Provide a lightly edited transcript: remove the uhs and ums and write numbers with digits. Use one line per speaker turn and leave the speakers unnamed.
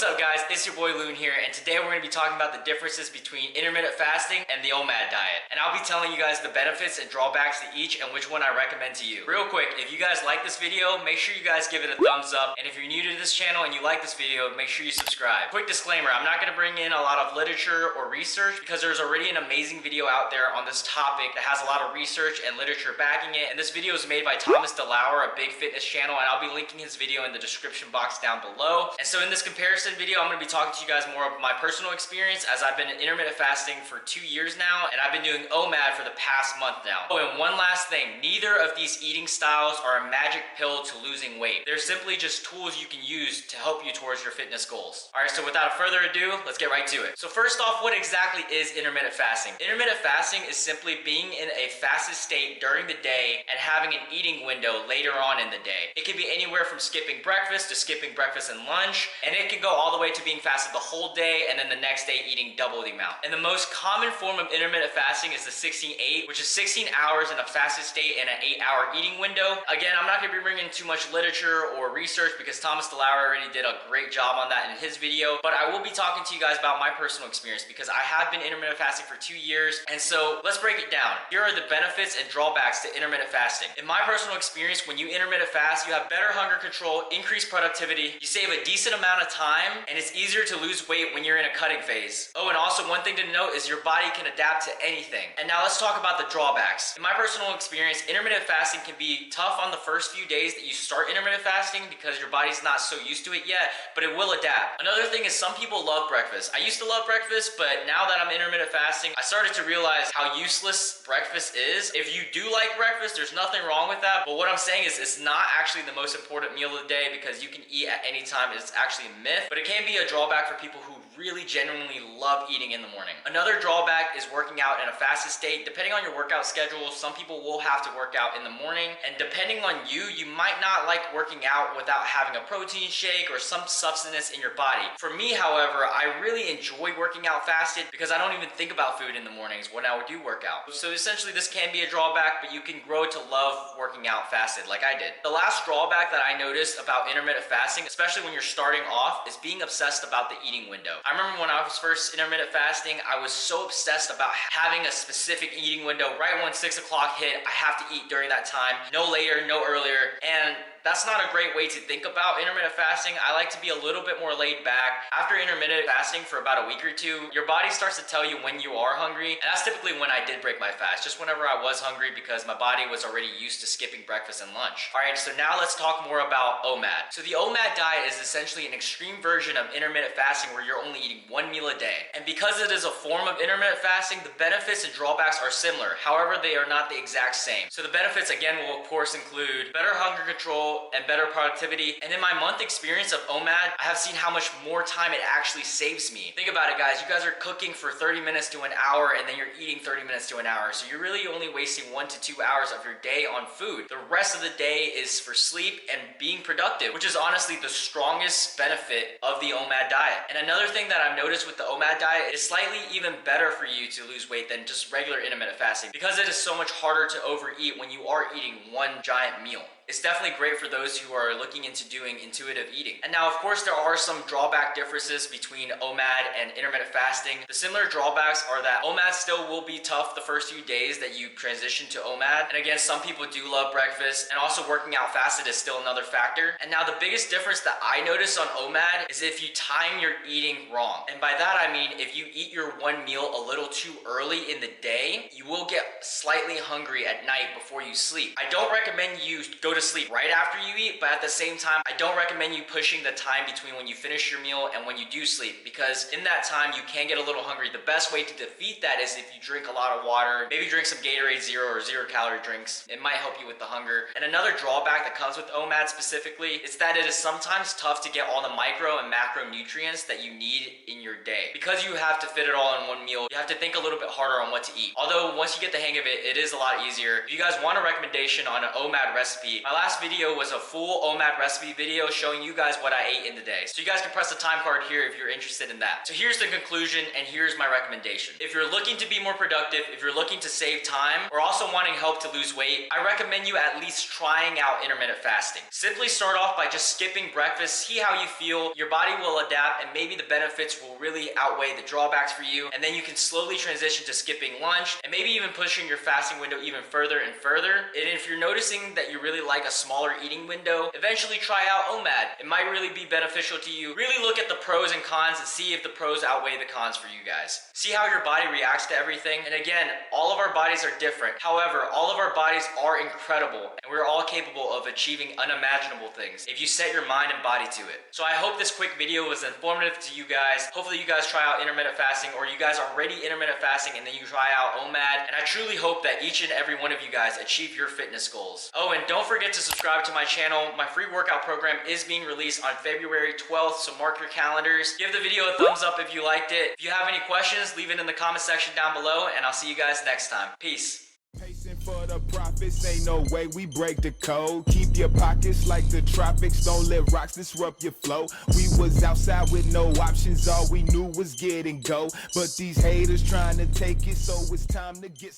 What's up guys, it's your boy Loon here, and today we're going to be talking about the differences between intermittent fasting and the OMAD diet. And I'll be telling you guys the benefits and drawbacks to each and which one I recommend to you. Real quick, if you guys like this video, make sure you guys give it a thumbs up, and if you're new to this channel and you like this video, make sure you subscribe. Quick disclaimer, I'm not going to bring in a lot of literature or research because there's already an amazing video out there on this topic that has a lot of research and literature backing it, and this video is made by Thomas DeLauer, a big fitness channel, and I'll be linking his video in the description box down below. And so in this comparison video, I'm going to be talking to you guys more of my personal experience, as I've been intermittent fasting for 2 years now, and I've been doing OMAD for the past month now. Oh, and one last thing, neither of these eating styles are a magic pill to losing weight. They're simply just tools you can use to help you towards your fitness goals. Alright, so without further ado, let's get right to it. So first off, what exactly is intermittent fasting? Intermittent fasting is simply being in a fasted state during the day and having an eating window later on in the day. It can be anywhere from skipping breakfast to skipping breakfast and lunch, and it can go all the way to being fasted the whole day and then the next day eating double the amount. And the most common form of intermittent fasting is the 16-8, which is 16 hours in a fasted state and an 8-hour eating window. Again, I'm not going to be bringing too much literature or research because Thomas DeLauer already did a great job on that in his video, but I will be talking to you guys about my personal experience because I have been intermittent fasting for 2 years. And so let's break it down. Here are the benefits and drawbacks to intermittent fasting. In my personal experience, when you intermittent fast, you have better hunger control, increased productivity, you save a decent amount of time, and it's easier to lose weight when you're in a cutting phase. Oh, and also one thing to note is your body can adapt to anything. And now let's talk about the drawbacks. In my personal experience, intermittent fasting can be tough on the first few days that you start intermittent fasting because your body's not so used to it yet, but it will adapt. Another thing is some people love breakfast. I used to love breakfast, but now that I'm intermittent fasting, I started to realize how useless breakfast is. If you do like breakfast, there's nothing wrong with that, but what I'm saying is it's not actually the most important meal of the day because you can eat at any time. It's actually a myth, but it can be a drawback for people who really genuinely love eating in the morning. Another drawback is working out in a fasted state. Depending on your workout schedule, some people will have to work out in the morning, and depending on you, you might not like working out without having a protein shake or some substance in your body. For me, however, I really enjoy working out fasted because I don't even think about food in the mornings when I do work out. So essentially this can be a drawback, but you can grow to love working out fasted like I did. The last drawback that I noticed about intermittent fasting, especially when you're starting off, is being obsessed about the eating window. I remember when I was first intermittent fasting, I was so obsessed about having a specific eating window. Right when 6 o'clock hit, I have to eat during that time, no later, no earlier, and that's not a great way to think about intermittent fasting. I like to be a little bit more laid back. After intermittent fasting for about a week or two, your body starts to tell you when you are hungry, and that's typically when I did break my fast, just whenever I was hungry because my body was already used to skipping breakfast and lunch. Alright, so now let's talk more about OMAD. So the OMAD diet is essentially an extreme version of intermittent fasting where you're only eating one meal a day. And because it is a form of intermittent fasting, the benefits and drawbacks are similar. However, they are not the exact same. So the benefits again will of course include better hunger control and better productivity. And in my month experience of OMAD, I have seen how much more time it actually saves me. Think about it guys, you guys are cooking for 30 minutes to an hour and then you're eating 30 minutes to an hour. So you're really only wasting 1 to 2 hours of your day on food. The rest of the day is for sleep and being productive, which is honestly the strongest benefit of the OMAD diet. And another thing that I've noticed with the OMAD diet is slightly even better for you to lose weight than just regular intermittent fasting because it is so much harder to overeat when you are eating one giant meal. It's definitely great for those who are looking into doing intuitive eating. And now, of course, there are some drawback differences between OMAD and intermittent fasting. The similar drawbacks are that OMAD still will be tough the first few days that you transition to OMAD. And again, some people do love breakfast, and also working out fasted is still another factor. And now the biggest difference that I notice on OMAD is if you time your eating wrong. And by that, I mean, if you eat your one meal a little too early in the day, you will get slightly hungry at night before you sleep. I don't recommend you go to sleep right after you eat, but at the same time, I don't recommend you pushing the time between when you finish your meal and when you do sleep, because in that time you can get a little hungry. The best way to defeat that is if you drink a lot of water, maybe drink some Gatorade Zero or zero-calorie drinks. It might help you with the hunger. And another drawback that comes with OMAD specifically is that it is sometimes tough to get all the micro and macronutrients that you need in your day. Because you have to fit it all in one meal, you have to think a little bit harder on what to eat. Although once you get the hang of it, it is a lot easier. If you guys want a recommendation on an OMAD recipe, My last video was a full OMAD recipe video showing you guys what I ate in the day. So you guys can press the time card here if you're interested in that. So here's the conclusion and here's my recommendation. If you're looking to be more productive, if you're looking to save time, or also wanting help to lose weight, I recommend you at least trying out intermittent fasting. Simply start off by just skipping breakfast, see how you feel, your body will adapt, and maybe the benefits will really outweigh the drawbacks for you, and then you can slowly transition to skipping lunch, and maybe even pushing your fasting window even further and further. And if you're noticing that you really like a smaller eating window, eventually try out OMAD. It might really be beneficial to you. Really look at the pros and cons and see if the pros outweigh the cons for you guys. See how your body reacts to everything. And again, all of our bodies are different. However, all of our bodies are incredible, and we're all capable of achieving unimaginable things if you set your mind and body to it. So I hope this quick video was informative to you guys. Hopefully you guys try out intermittent fasting, or you guys are already intermittent fasting and then you try out OMAD. And I truly hope that each and every one of you guys achieve your fitness goals. Oh, and don't forget to subscribe to my channel. My free workout program is being released on February 12th, so mark your calendars. Give the video a thumbs up if you liked it. If you have any questions, leave it in the comment section down below, and I'll see you guys next time. Peace.
Pacing for the profits, ain't no way we break the code. Keep your pockets like the tropics, don't let rocks disrupt your flow. We was outside with no options, all we knew was get and go. But these haters trying to take it, so it's time to get